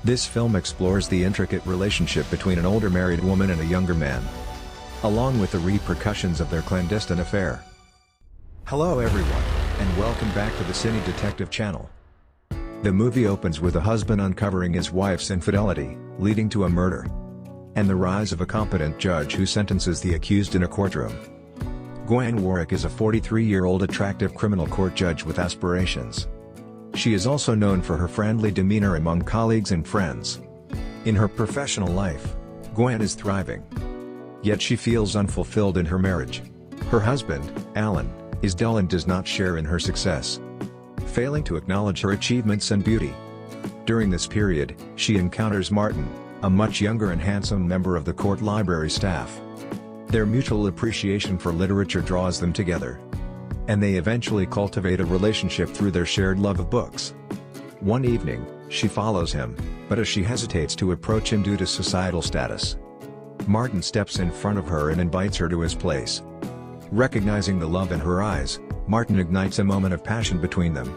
This film explores the intricate relationship between an older married woman and a younger man, along with the repercussions of their clandestine affair. Hello everyone, and welcome back to the Cine Detective channel. The movie opens with a husband uncovering his wife's infidelity, leading to a murder, and the rise of a competent judge who sentences the accused in a courtroom. Gwen Warwick is a 43-year-old attractive criminal court judge with aspirations. She is also known for her friendly demeanor among colleagues and friends. In her professional life, Gwen is thriving. Yet she feels unfulfilled in her marriage. Her husband, Alan, is dull and does not share in her success, failing to acknowledge her achievements and beauty. During this period, she encounters Martin, a much younger and handsome member of the court library staff. Their mutual appreciation for literature draws them together, and they eventually cultivate a relationship through their shared love of books. One evening, she follows him, but as she hesitates to approach him due to societal status, Martin steps in front of her and invites her to his place. Recognizing the love in her eyes, Martin ignites a moment of passion between them.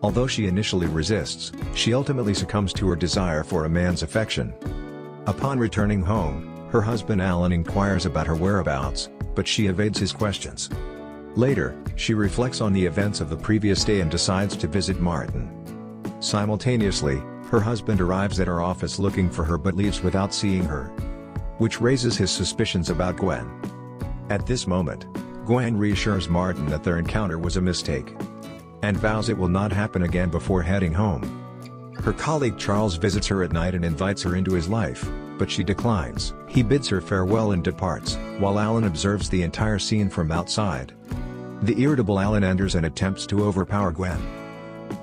Although she initially resists, she ultimately succumbs to her desire for a man's affection. Upon returning home, her husband Alan inquires about her whereabouts, but she evades his questions. Later, she reflects on the events of the previous day and decides to visit Martin. Simultaneously, her husband arrives at her office looking for her but leaves without seeing her, which raises his suspicions about Gwen. At this moment, Gwen reassures Martin that their encounter was a mistake, and vows it will not happen again before heading home. Her colleague Charles visits her at night and invites her into his life, but she declines. He bids her farewell and departs, while Alan observes the entire scene from outside. The irritable Alan enters and attempts to overpower Gwen,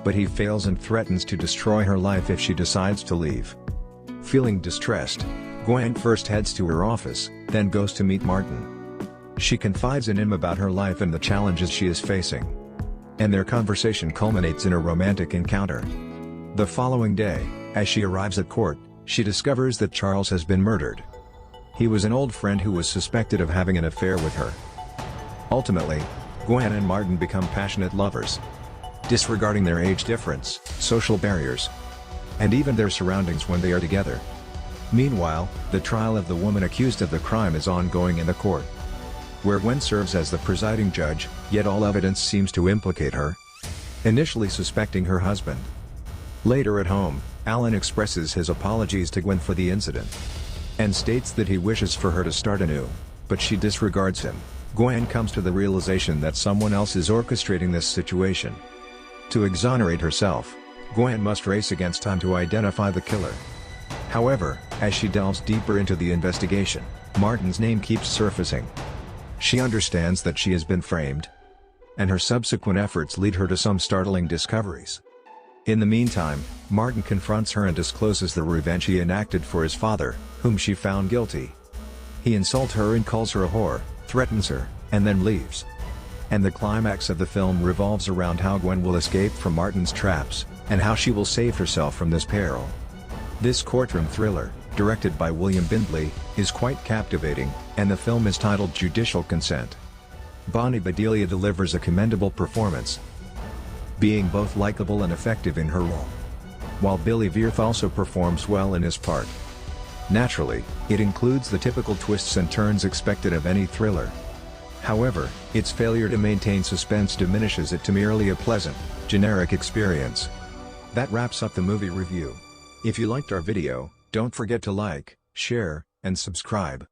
but he fails and threatens to destroy her life if she decides to leave. Feeling distressed, Gwen first heads to her office, then goes to meet Martin. She confides in him about her life and the challenges she is facing, and their conversation culminates in a romantic encounter. The following day, as she arrives at court, she discovers that Charles has been murdered. He was an old friend who was suspected of having an affair with her. Ultimately, Gwen and Martin become passionate lovers, disregarding their age difference, social barriers, and even their surroundings when they are together. Meanwhile, the trial of the woman accused of the crime is ongoing in the court, where Gwen serves as the presiding judge, yet all evidence seems to implicate her, initially suspecting her husband. Later at home, Alan expresses his apologies to Gwen for the incident, and states that he wishes for her to start anew, but she disregards him. Gwen comes to the realization that someone else is orchestrating this situation. To exonerate herself, Gwen must race against time to identify the killer. However, as she delves deeper into the investigation, Martin's name keeps surfacing. She understands that she has been framed, and her subsequent efforts lead her to some startling discoveries. In the meantime, Martin confronts her and discloses the revenge he enacted for his father, whom she found guilty. He insults her and calls her a whore, threatens her, and then leaves. And the climax of the film revolves around how Gwen will escape from Martin's traps, and how she will save herself from this peril. This courtroom thriller, directed by William Bindley, is quite captivating, and the film is titled Judicial Consent. Bonnie Bedelia delivers a commendable performance, being both likable and effective in her role, while Billy Wirth also performs well in his part. Naturally, it includes the typical twists and turns expected of any thriller. However, its failure to maintain suspense diminishes it to merely a pleasant, generic experience. That wraps up the movie review. If you liked our video, don't forget to like, share, and subscribe.